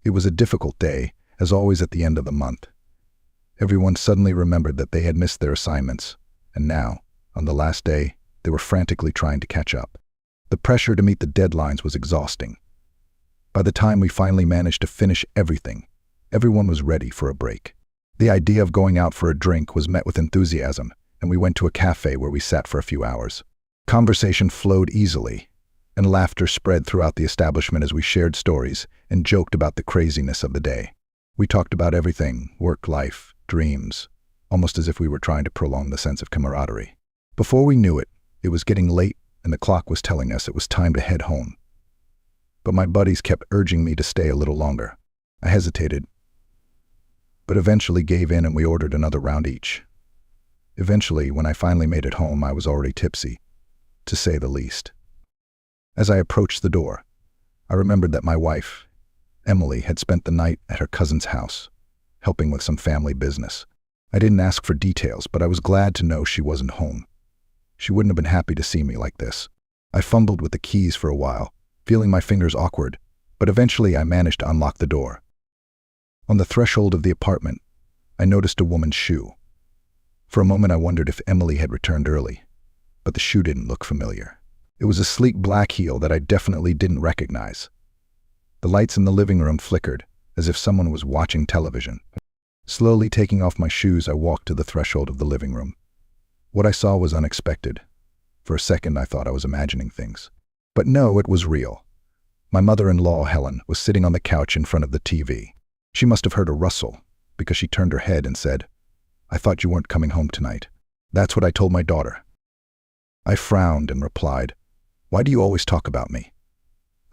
It was a difficult day, as always at the end of the month. Everyone suddenly remembered that they had missed their assignments, and now, on the last day, they were frantically trying to catch up. The pressure to meet the deadlines was exhausting. By the time we finally managed to finish everything, everyone was ready for a break. The idea of going out for a drink was met with enthusiasm, and we went to a cafe where we sat for a few hours. Conversation flowed easily, and laughter spread throughout the establishment as we shared stories and joked about the craziness of the day. We talked about everything: work, life, dreams, almost as if we were trying to prolong the sense of camaraderie. Before we knew it, it was getting late and the clock was telling us it was time to head home. But my buddies kept urging me to stay a little longer. I hesitated, but eventually gave in and we ordered another round each. Eventually, when I finally made it home, I was already tipsy, to say the least. As I approached the door, I remembered that my wife, Emily, had spent the night at her cousin's house, helping with some family business. I didn't ask for details, but I was glad to know she wasn't home. She wouldn't have been happy to see me like this. I fumbled with the keys for a while, feeling my fingers awkward, but eventually I managed to unlock the door. On the threshold of the apartment, I noticed a woman's shoe. For a moment I wondered if Emily had returned early, but the shoe didn't look familiar. It was a sleek black heel that I definitely didn't recognize. The lights in the living room flickered, as if someone was watching television. Slowly taking off my shoes, I walked to the threshold of the living room. What I saw was unexpected. For a second I thought I was imagining things. But no, it was real. My mother-in-law, Helen, was sitting on the couch in front of the TV. She must have heard a rustle, because she turned her head and said, "I thought you weren't coming home tonight." "That's what I told my daughter." I frowned and replied, "Why do you always talk about me?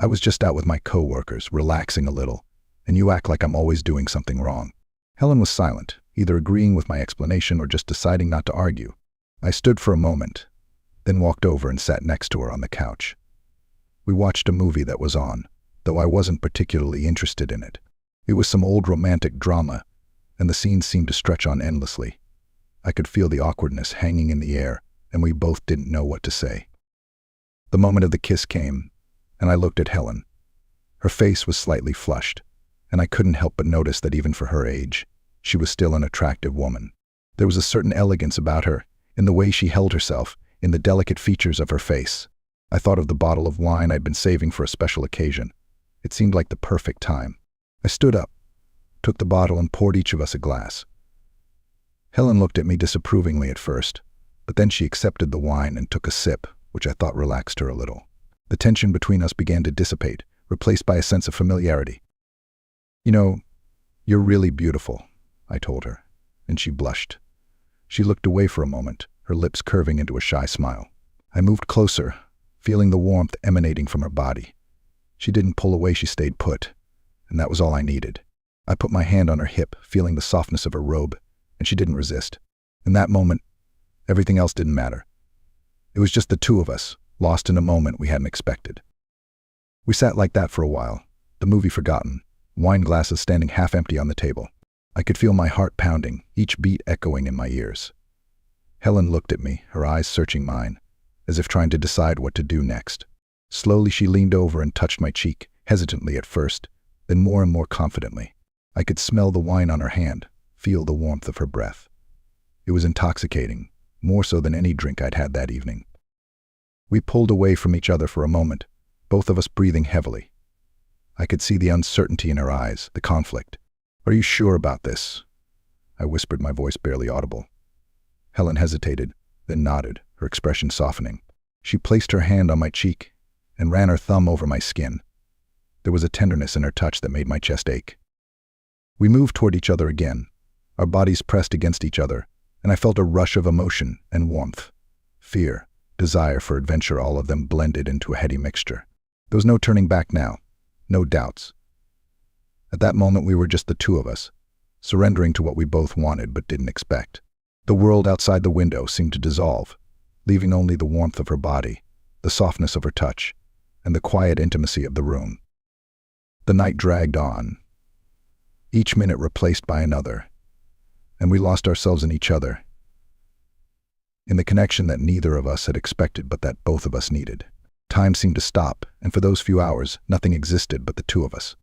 I was just out with my co-workers, relaxing a little, and you act like I'm always doing something wrong." Helen was silent, either agreeing with my explanation or just deciding not to argue. I stood for a moment, then walked over and sat next to her on the couch. We watched a movie that was on, though I wasn't particularly interested in it. It was some old romantic drama, and the scenes seemed to stretch on endlessly. I could feel the awkwardness hanging in the air, and we both didn't know what to say. The moment of the kiss came, and I looked at Helen. Her face was slightly flushed, and I couldn't help but notice that even for her age, she was still an attractive woman. There was a certain elegance about her, in the way she held herself, in the delicate features of her face. I thought of the bottle of wine I'd been saving for a special occasion. It seemed like the perfect time. I stood up, took the bottle and poured each of us a glass. Helen looked at me disapprovingly at first, but then she accepted the wine and took a sip, which I thought relaxed her a little. The tension between us began to dissipate, replaced by a sense of familiarity. "You know, you're really beautiful," I told her, and she blushed. She looked away for a moment, her lips curving into a shy smile. I moved closer, feeling the warmth emanating from her body. She didn't pull away, she stayed put, and that was all I needed. I put my hand on her hip, feeling the softness of her robe, and she didn't resist. In that moment, everything else didn't matter. It was just the two of us, lost in a moment we hadn't expected. We sat like that for a while, the movie forgotten, wine glasses standing half empty on the table. I could feel my heart pounding, each beat echoing in my ears. Helen looked at me, her eyes searching mine, as if trying to decide what to do next. Slowly she leaned over and touched my cheek, hesitantly at first, then more and more confidently. I could smell the wine on her hand, feel the warmth of her breath. It was intoxicating, more so than any drink I'd had that evening. We pulled away from each other for a moment, both of us breathing heavily. I could see the uncertainty in her eyes, the conflict. "Are you sure about this?" I whispered, my voice barely audible. Helen hesitated, then nodded, her expression softening. She placed her hand on my cheek and ran her thumb over my skin. There was a tenderness in her touch that made my chest ache. We moved toward each other again, our bodies pressed against each other, and I felt a rush of emotion and warmth. Fear, desire for adventure, all of them blended into a heady mixture. There was no turning back now, no doubts. At that moment we were just the two of us, surrendering to what we both wanted but didn't expect. The world outside the window seemed to dissolve, leaving only the warmth of her body, the softness of her touch, and the quiet intimacy of the room. The night dragged on, each minute replaced by another, and we lost ourselves in each other, in the connection that neither of us had expected but that both of us needed. Time seemed to stop, and for those few hours, nothing existed but the two of us.